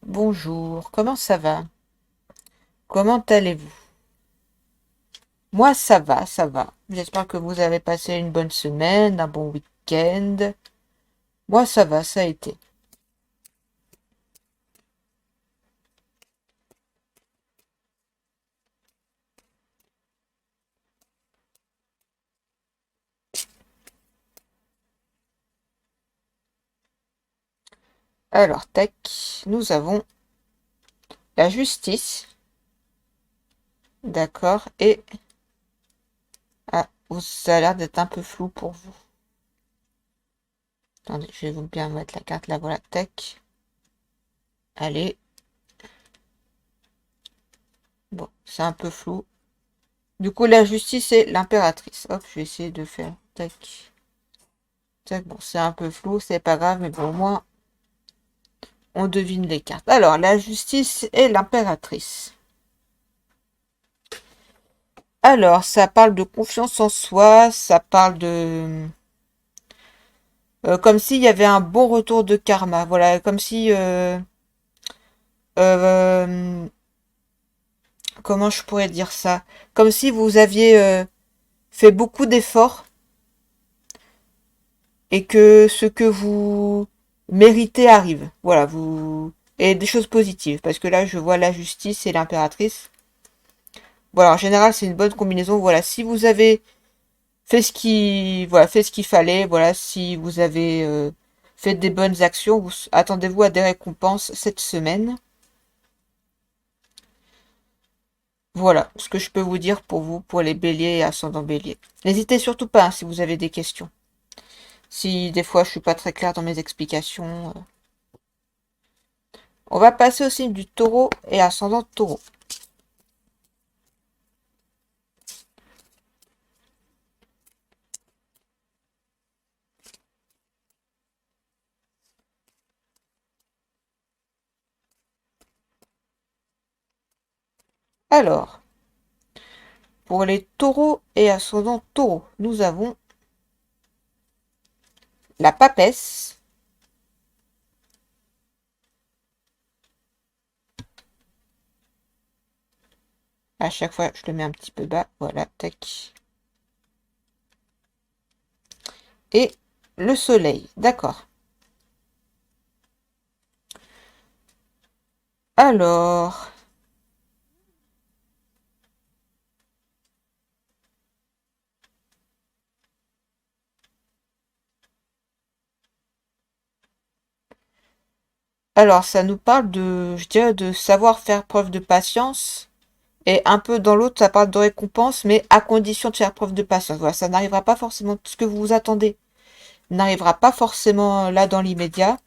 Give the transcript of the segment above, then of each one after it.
Bonjour, comment ça va? Comment allez-vous? Moi, ça va, ça va. J'espère que vous avez passé une bonne semaine, un bon week-end. Moi, ça va, ça a été. Alors, tac, nous avons la justice, d'accord, et... Ah, ça a l'air d'être un peu flou pour vous. Attendez, je vais vous bien mettre la carte, là, voilà, tac. Allez, bon, c'est un peu flou. Du coup, la justice est l'impératrice. Hop, je vais essayer de faire, tac, tac. Bon, c'est un peu flou, c'est pas grave, mais bon, au moins... On devine les cartes. Alors, la justice et l'impératrice. Alors, ça parle de confiance en soi, ça parle de... comme s'il y avait un bon retour de karma. Voilà, comme si... euh, comment je pourrais dire ça? Comme si vous aviez fait beaucoup d'efforts et que ce que vous méritez arrive. Voilà, vous... Et des choses positives. Parce que là, je vois la justice et l'impératrice. Voilà, en général, c'est une bonne combinaison. Voilà, si vous avez fait ce qu'il fallait. Voilà, si vous avez fait des bonnes actions, attendez-vous à des récompenses cette semaine. Voilà ce que je peux vous dire pour vous, pour les béliers et ascendants béliers. N'hésitez surtout pas hein, si vous avez des questions. Si des fois je suis pas très claire dans mes explications. On va passer au signe du taureau et ascendant taureau. Alors, pour les taureaux et ascendant taureau, nous avons la papesse. À chaque fois, je le mets un petit peu bas. Voilà, tac. Et le soleil. D'accord. Alors, ça nous parle de, je dirais, de savoir faire preuve de patience. Et un peu dans l'autre, ça parle de récompense, mais à condition de faire preuve de patience. Voilà, ça n'arrivera pas forcément, ce que vous vous attendez n'arrivera pas forcément là dans l'immédiat.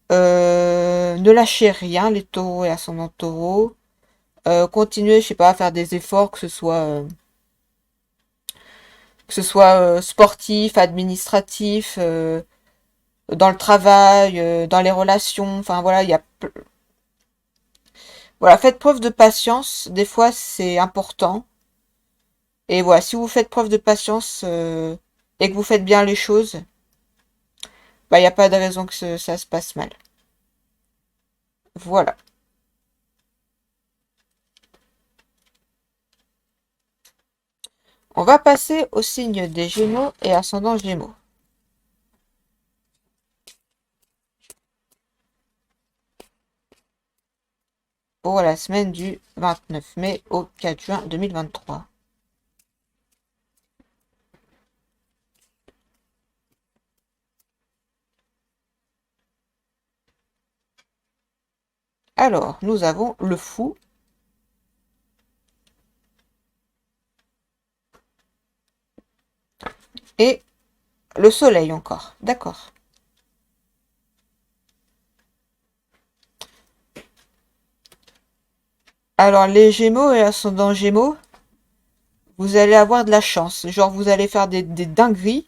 Ne lâchez rien, les taureaux et ascendants taureaux. Continuez, je sais pas, à faire des efforts, que ce soit sportif, administratif, dans le travail, dans les relations. Enfin voilà, voilà, faites preuve de patience. Des fois, c'est important. Et voilà, si vous faites preuve de patience et que vous faites bien les choses, bah, il n'y a pas de raison que ça se passe mal. Voilà. On va passer au signe des Gémeaux et ascendant Gémeaux. Pour la semaine du 29 mai au 4 juin 2023. Alors, nous avons le fou et le soleil encore. D'accord. Alors, les Gémeaux et ascendant Gémeaux, vous allez avoir de la chance. Genre, vous allez faire des dingueries,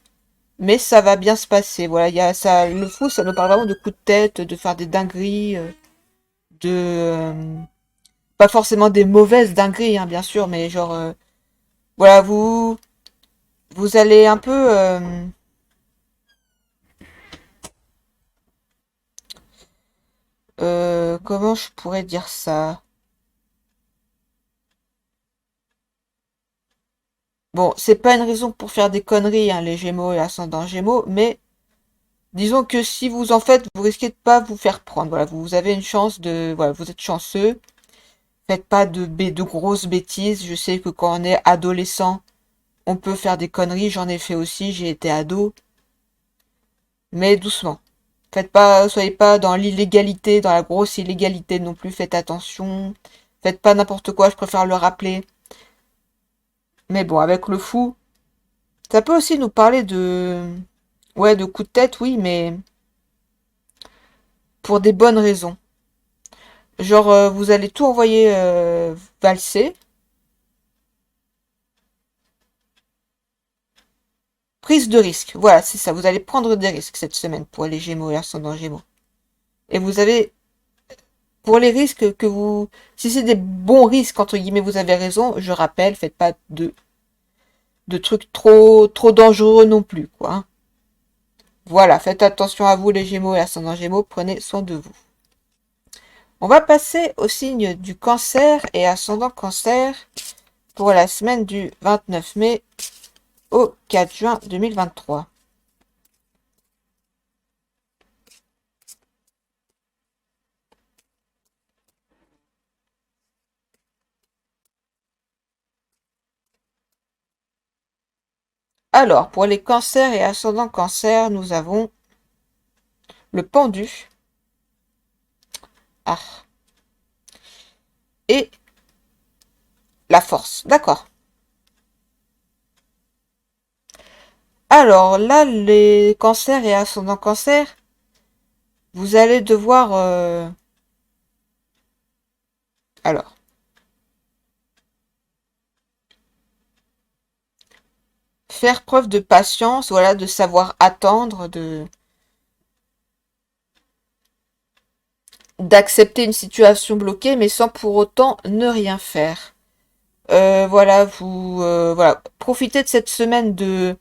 mais ça va bien se passer. Voilà, il y a ça, le fou, ça nous parle vraiment de coups de tête, de faire des dingueries, de pas forcément des mauvaises dingueries, hein, bien sûr, mais genre, voilà, vous allez un peu, Comment je pourrais dire ça? Bon, c'est pas une raison pour faire des conneries, hein, les Gémeaux et ascendant Gémeaux, mais disons que si vous en faites, vous risquez de pas vous faire prendre. Voilà, vous avez une chance de, voilà, vous êtes chanceux. Faites pas de grosses bêtises. Je sais que quand on est adolescent, on peut faire des conneries. J'en ai fait aussi. J'ai été ado, mais doucement. Faites pas, soyez pas dans l'illégalité, dans la grosse illégalité non plus. Faites attention. Faites pas n'importe quoi. Je préfère le rappeler. Mais bon, avec le fou, ça peut aussi nous parler de, ouais, de coups de tête, oui, mais pour des bonnes raisons. Genre, vous allez tout envoyer valser. Prise de risque. Voilà, c'est ça. Vous allez prendre des risques cette semaine pour les Gémeaux et ascendant Gémeaux. Et vous avez, pour les risques que vous, si c'est des bons risques, entre guillemets, vous avez raison, je rappelle, faites pas de trucs trop dangereux non plus, quoi, hein. Voilà, faites attention à vous les Gémeaux et ascendant Gémeaux, prenez soin de vous. On va passer au signe du Cancer et ascendant Cancer pour la semaine du 29 mai au 4 juin 2023. Alors, pour les cancers et ascendant cancer, nous avons le pendu. Ah. Et la force. D'accord. Alors, là, les cancers et ascendant cancer, vous allez devoir... alors, faire preuve de patience, voilà, de savoir attendre, d'accepter une situation bloquée, mais sans pour autant ne rien faire. Voilà, voilà, profitez de cette semaine de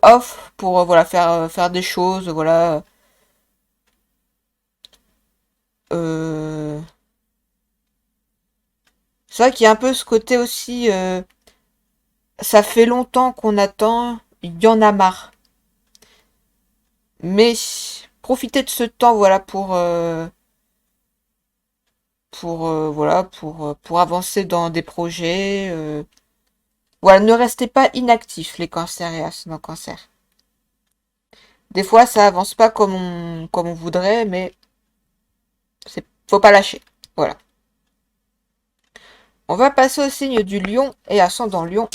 off pour voilà faire des choses, voilà. Euh, c'est vrai qu'il y a un peu ce côté aussi, ça fait longtemps qu'on attend, il y en a marre. Mais profitez de ce temps, voilà, voilà, pour avancer dans des projets. Voilà, ne restez pas inactifs, les cancers et ascendants cancer. Des fois, ça avance pas comme on voudrait, mais faut pas lâcher. Voilà. On va passer au signe du lion et ascendant lion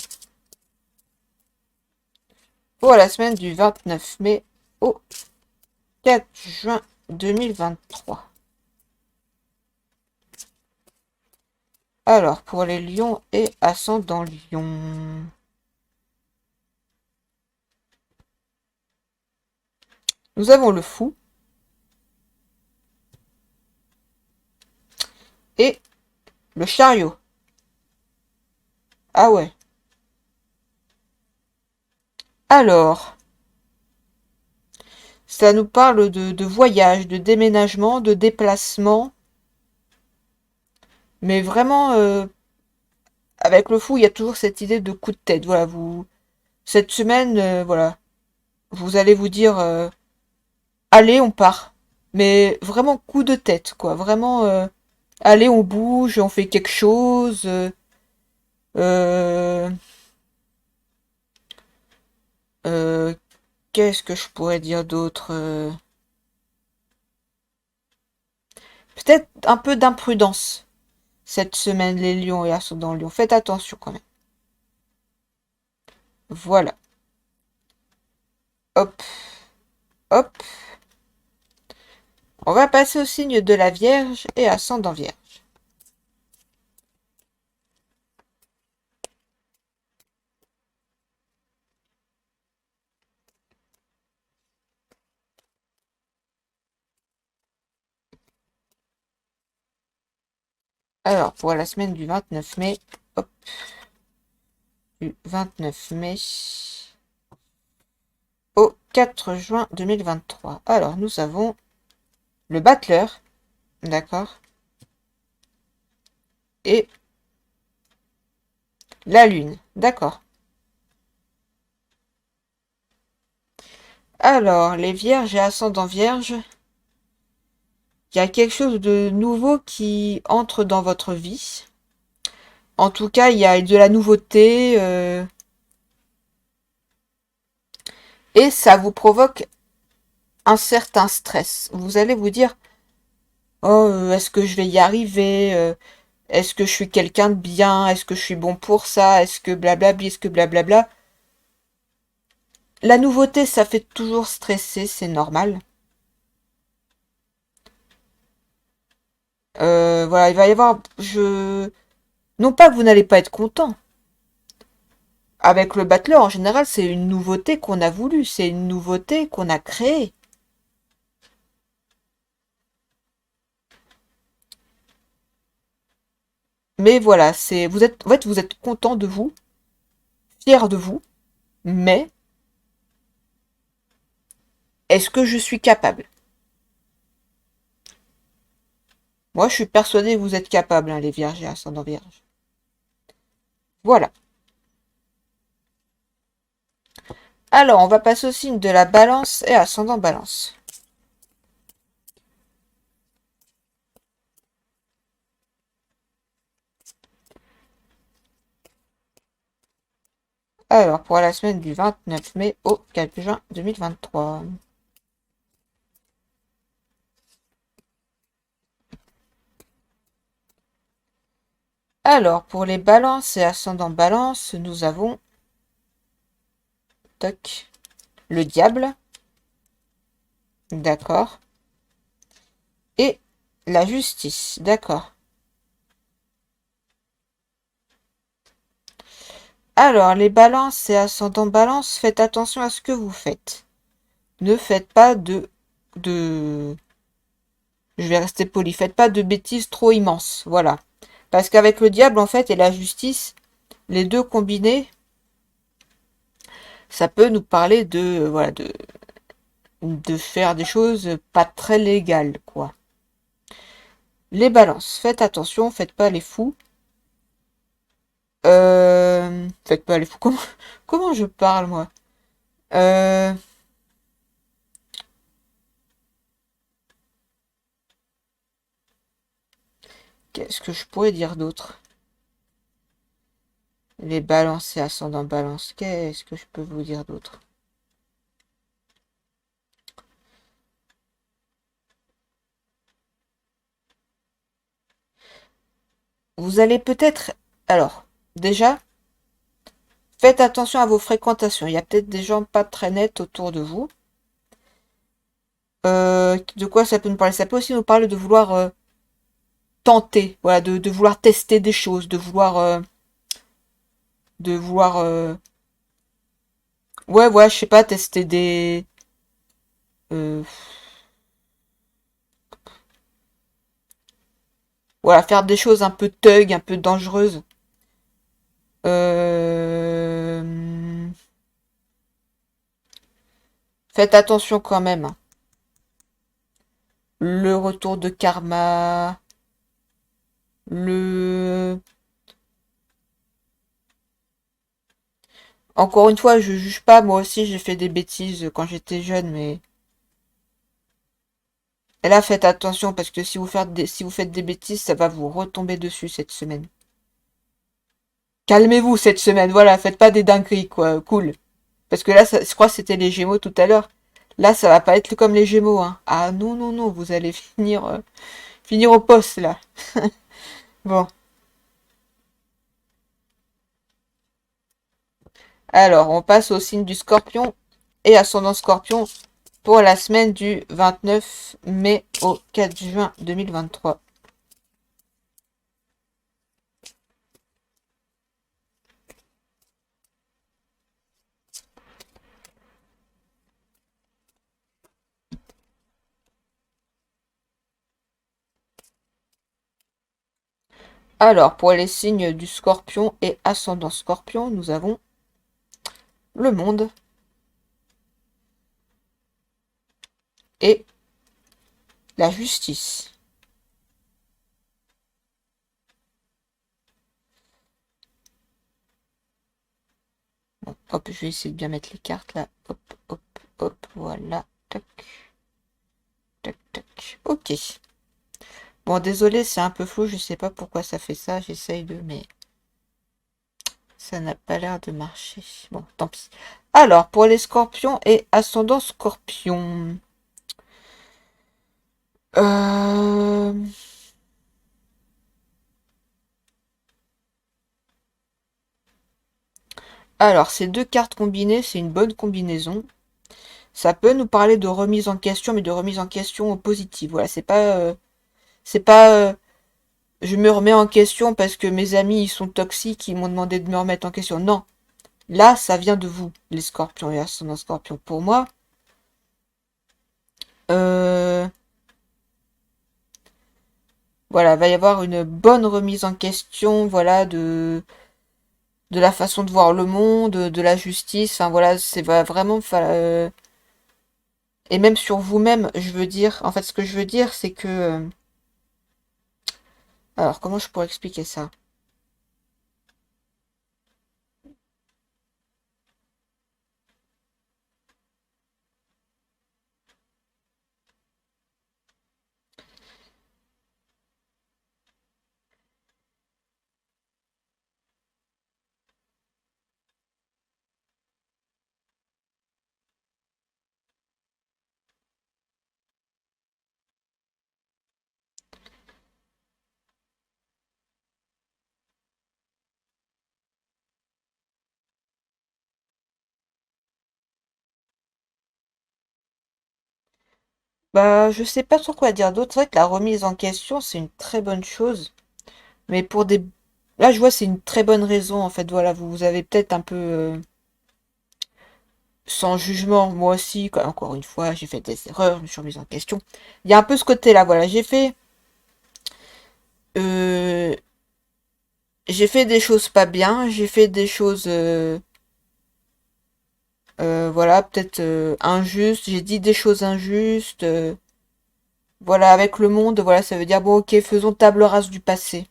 pour la semaine du 29 mai au 4 juin 2023. Alors, pour les lions et ascendant lion. Nous avons le fou et le chariot. Ah ouais. Alors, ça nous parle de voyage, de déménagement, de déplacement. Mais vraiment, avec le fou, il y a toujours cette idée de coup de tête. Voilà, cette semaine, voilà, vous allez vous dire, allez, on part. Mais vraiment coup de tête, quoi. Vraiment, allez, on bouge, on fait quelque chose. Euh, euh, qu'est-ce que je pourrais dire d'autre? Peut-être un peu d'imprudence cette semaine, les lions et ascendant lion. Faites attention quand même. Voilà. Hop, hop. On va passer au signe de la Vierge et ascendant Vierge. Alors, pour la semaine du 29 mai, hop, du 29 mai au 4 juin 2023. Alors, nous avons le battleur D'accord. Et la lune. D'accord. Alors, les vierges et ascendant vierge, il y a quelque chose de nouveau qui entre dans votre vie. En tout cas, il y a de la nouveauté et ça vous provoque un certain stress. Vous allez vous dire, oh, est-ce que je vais y arriver? Est-ce que je suis quelqu'un de bien? Est-ce que je suis bon pour ça? Est-ce que blablabla? Est-ce que blablabla? La nouveauté, ça fait toujours stresser, c'est normal. Voilà, il va y avoir, non pas que vous n'allez pas être content. Avec le battleur, en général, c'est une nouveauté qu'on a voulu, c'est une nouveauté qu'on a créée. Mais voilà, en fait, vous êtes content de vous, fier de vous, mais est-ce que je suis capable? Moi, je suis persuadée que vous êtes capable, hein, les vierges et ascendants vierges. Voilà. Alors, on va passer au signe de la balance et ascendant balance. Alors, pour la semaine du 29 mai au 4 juin 2023. Alors, pour les balances et ascendant balance, nous avons toc, le diable, d'accord, et la justice, d'accord. Alors, les balances et ascendant balance, faites attention à ce que vous faites. Ne faites pas je vais rester poli, faites pas de bêtises trop immenses, voilà. Parce qu'avec le diable, en fait, et la justice, les deux combinés, ça peut nous parler voilà, de faire des choses pas très légales, quoi. Les balances, faites attention, faites pas les fous. Faites pas les fous. Comment je parle, moi? Euh, Qu'est-ce que je pourrais dire d'autre? Les balances et ascendant balance. Qu'est-ce que je peux vous dire d'autre? Vous allez peut-être... Alors, déjà, faites attention à vos fréquentations. Il y a peut-être des gens pas très nets autour de vous. De quoi ça peut nous parler? Ça peut aussi nous parler de vouloir tenter, voilà, de vouloir tester des choses, de vouloir, ouais, ouais, je sais pas, tester euh, voilà, faire des choses un peu thug, un peu dangereuses. Euh, Faites attention quand même, hein. Le retour de karma, le... Encore une fois, je juge pas, moi aussi j'ai fait des bêtises quand j'étais jeune, mais... Et là, faites attention, parce que si vous faites des bêtises, ça va vous retomber dessus cette semaine. Calmez-vous cette semaine, voilà, faites pas des dingueries, quoi, cool. Parce que là, je crois que c'était les Gémeaux tout à l'heure. Là, ça va pas être comme les Gémeaux, hein. Ah non, non, non, vous allez finir au poste, là. Bon. Alors, on passe au signe du Scorpion et ascendant Scorpion pour la semaine du 29 mai au 4 juin 2023. Alors, pour les signes du Scorpion et ascendant Scorpion, nous avons le monde et la justice. Bon, hop, je vais essayer de bien mettre les cartes là. Hop, hop, hop, voilà. Tac, tac, tac. Ok. Bon, désolé, c'est un peu flou, je sais pas pourquoi ça fait ça, j'essaye de, mais ça n'a pas l'air de marcher. Bon, tant pis. Alors, pour les scorpions et ascendant scorpion. Euh... Alors, ces deux cartes combinées, c'est une bonne combinaison. Ça peut nous parler de remise en question, mais de remise en question positive. Voilà, c'est pas, je me remets en question parce que mes amis ils sont toxiques, ils m'ont demandé de me remettre en question. Non, là, ça vient de vous, les scorpions et ascendant scorpion. Pour moi, euh, voilà, va y avoir une bonne remise en question, voilà, de la façon de voir le monde, de la justice. Enfin voilà, c'est va vraiment et même sur vous-même, je veux dire. En fait, ce que je veux dire, c'est que alors comment je pourrais expliquer ça? Bah, je sais pas trop quoi dire d'autre. C'est vrai que la remise en question, c'est une très bonne chose. Mais pour des... Là, je vois, c'est une très bonne raison, en fait. Voilà, vous avez peut-être un peu... sans jugement, moi aussi, encore une fois, j'ai fait des erreurs, je me suis remise en question. Il y a un peu ce côté-là, voilà. Euh, j'ai fait des choses pas bien, j'ai fait des choses... voilà, peut-être injustes. J'ai dit des choses injustes. Voilà, avec le monde, voilà, ça veut dire, bon, ok, faisons table rase du passé.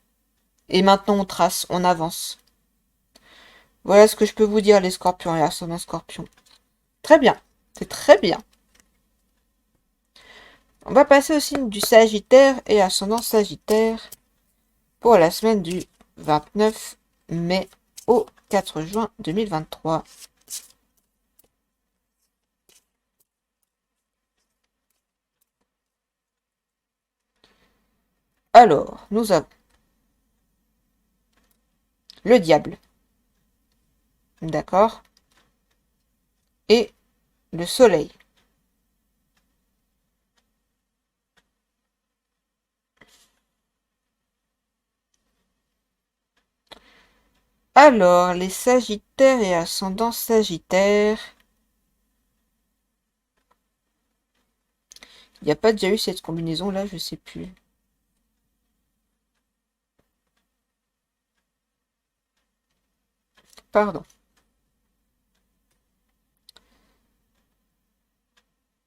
Et maintenant, on trace, on avance. Voilà ce que je peux vous dire, les scorpions et ascendant scorpion. Très bien. C'est très bien. On va passer au signe du Sagittaire et ascendant Sagittaire pour la semaine du 29 mai au 4 juin 2023. Alors, nous avons le diable, d'accord, et le soleil. Alors, les Sagittaires et ascendant Sagittaire. Il n'y a pas déjà eu cette combinaison là, je sais plus. Pardon.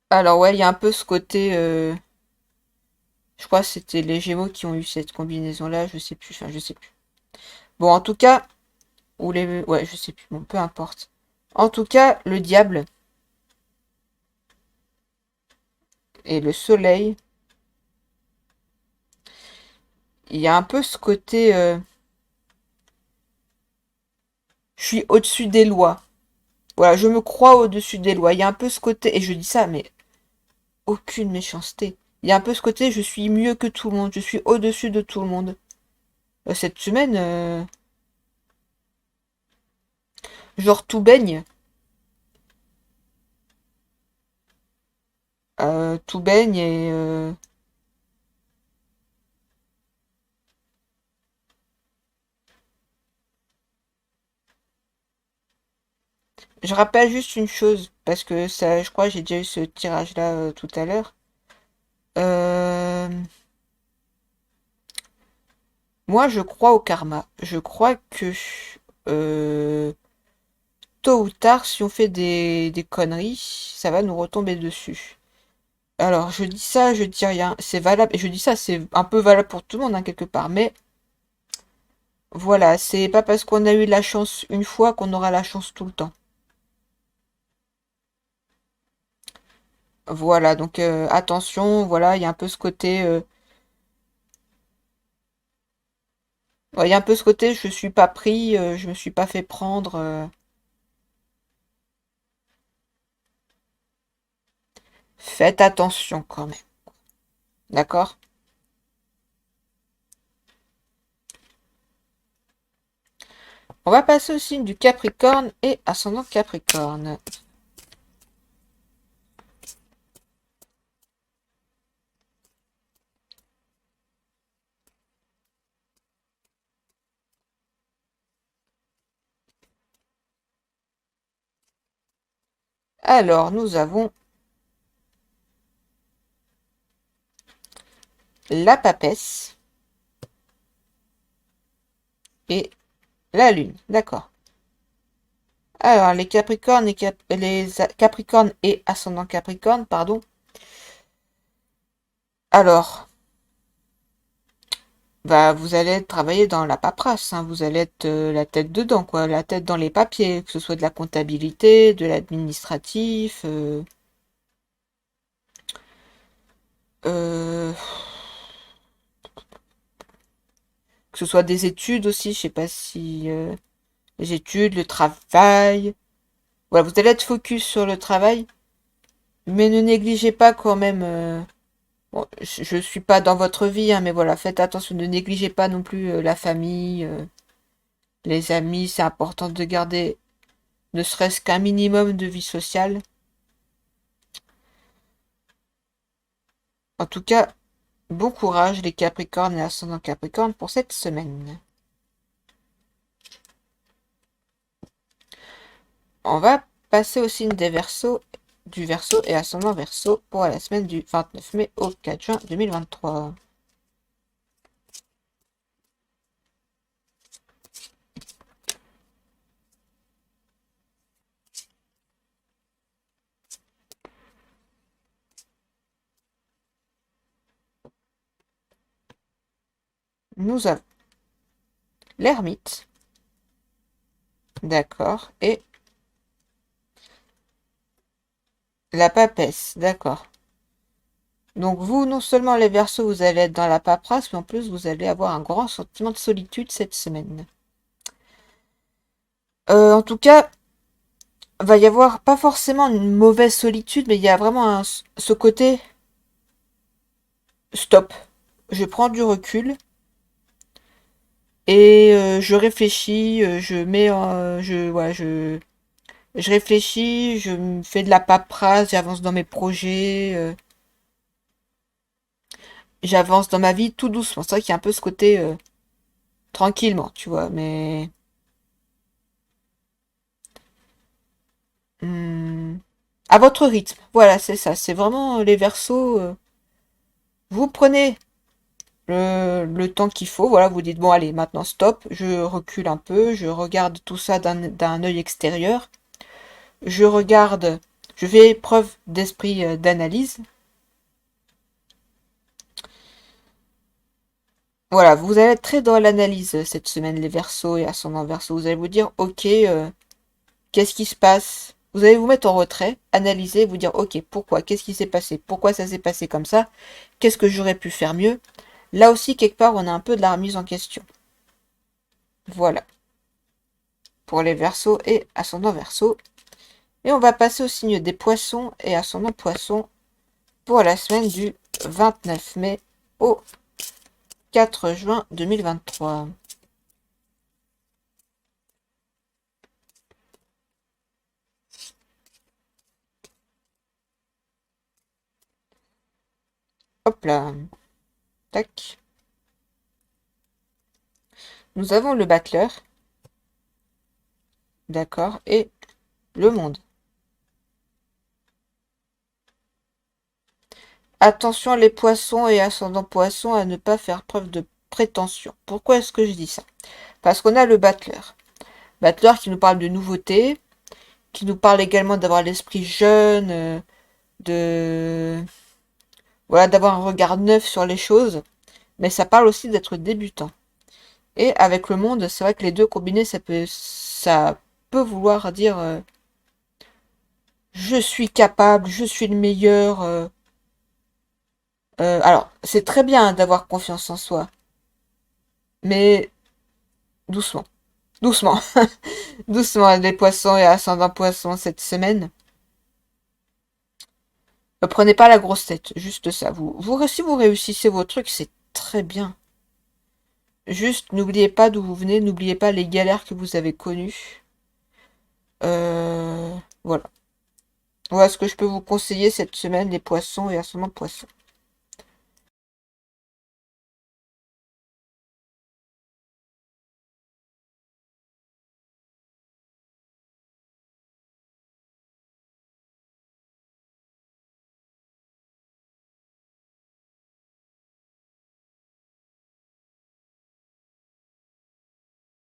Alors ouais, il y a un peu ce côté. Je crois que c'était les Gémeaux qui ont eu cette combinaison là, je sais plus. Enfin, je sais plus. Bon, en tout cas, ou les. Ouais, je sais plus. Bon, peu importe. En tout cas, le diable et le soleil, il y a un peu ce côté. Je suis au-dessus des lois. Voilà, je me crois au-dessus des lois. Il y a un peu ce côté. Et je dis ça, mais aucune méchanceté. Il y a un peu ce côté, je suis mieux que tout le monde. Je suis au-dessus de tout le monde. Cette semaine, genre tout baigne. Tout baigne et je rappelle juste une chose parce que ça, je crois, que j'ai déjà eu ce tirage-là tout à l'heure. Euh, Moi, je crois au karma. Je crois que euh, tôt ou tard, si on fait des conneries, ça va nous retomber dessus. Alors, je dis ça, je dis rien. C'est valable. Et je dis ça, c'est un peu valable pour tout le monde, hein, quelque part. Mais voilà, c'est pas parce qu'on a eu la chance une fois qu'on aura la chance tout le temps. Voilà, donc attention, voilà, il y a un peu ce côté, ouais, il y a un peu ce côté, je suis pas pris, je me suis pas fait prendre. Faites attention quand même, d'accord? On va passer au signe du Capricorne et ascendant Capricorne. Alors, nous avons la papesse et la lune, d'accord. Alors, les Capricornes et Capricornes et ascendant Capricorne, pardon. Alors, bah, vous allez travailler dans la paperasse, hein, vous allez être la tête dedans, quoi, la tête dans les papiers, que ce soit de la comptabilité, de l'administratif, euh, que ce soit des études aussi, je sais pas si les études, le travail. Voilà, vous allez être focus sur le travail, mais ne négligez pas quand même. Bon, je suis pas dans votre vie, hein, mais voilà, faites attention, ne négligez pas non plus la famille, les amis, c'est important de garder ne serait-ce qu'un minimum de vie sociale. En tout cas, bon courage les Capricornes et ascendant Capricorne pour cette semaine. On va passer au signe des Verseaux, du Verseau et ascendant Verseau pour la semaine du 29 mai au 4 juin 2023. Nous avons l'ermite, d'accord, et la papesse, d'accord. Donc vous, non seulement les Verseaux, vous allez être dans la paperasse, mais en plus vous allez avoir un grand sentiment de solitude cette semaine. En tout cas, va y avoir pas forcément une mauvaise solitude, mais il y a vraiment ce côté stop. Je prends du recul et je réfléchis, je réfléchis, je me fais de la paperasse, j'avance dans mes projets, j'avance dans ma vie tout doucement. C'est vrai qu'il y a un peu ce côté tranquillement, tu vois, mais hmm, à votre rythme. Voilà, c'est ça. C'est vraiment les Verseaux. Vous prenez le temps qu'il faut. Voilà, vous dites, bon, allez, maintenant stop, je recule un peu, je regarde tout ça d'un œil extérieur, je regarde, je fais preuve d'esprit d'analyse. Voilà, vous allez être très dans l'analyse cette semaine, les Verseaux et ascendant Verseau. Vous allez vous dire, ok, qu'est-ce qui se passe? Vous allez vous mettre en retrait, analyser, vous dire, ok, pourquoi? Qu'est-ce qui s'est passé? Pourquoi ça s'est passé comme ça? Qu'est-ce que j'aurais pu faire mieux? Là aussi, quelque part, on a un peu de la remise en question. Voilà, pour les Verseaux et ascendant Verseau. Et on va passer au signe des poissons et ascendant poisson pour la semaine du 29 mai au 4 juin 2023. Hop là, tac. Nous avons le battleur, d'accord, et le monde. Attention les poissons et ascendant poisson à ne pas faire preuve de prétention. Pourquoi est-ce que je dis ça? Parce qu'on a le battleur. Battleur qui nous parle de nouveautés, qui nous parle également d'avoir l'esprit jeune, de voilà, d'avoir un regard neuf sur les choses, mais ça parle aussi d'être débutant. Et avec le monde, c'est vrai que les deux combinés, ça peut vouloir dire je suis capable, je suis le meilleur. Alors, c'est très bien d'avoir confiance en soi, mais doucement, doucement, doucement, les poissons et ascendant poisson cette semaine. Prenez pas la grosse tête, juste ça. Si vous réussissez vos trucs, c'est très bien. Juste, n'oubliez pas d'où vous venez, n'oubliez pas les galères que vous avez connues. Voilà. Voilà ce que je peux vous conseiller cette semaine, les poissons et ascendant poisson.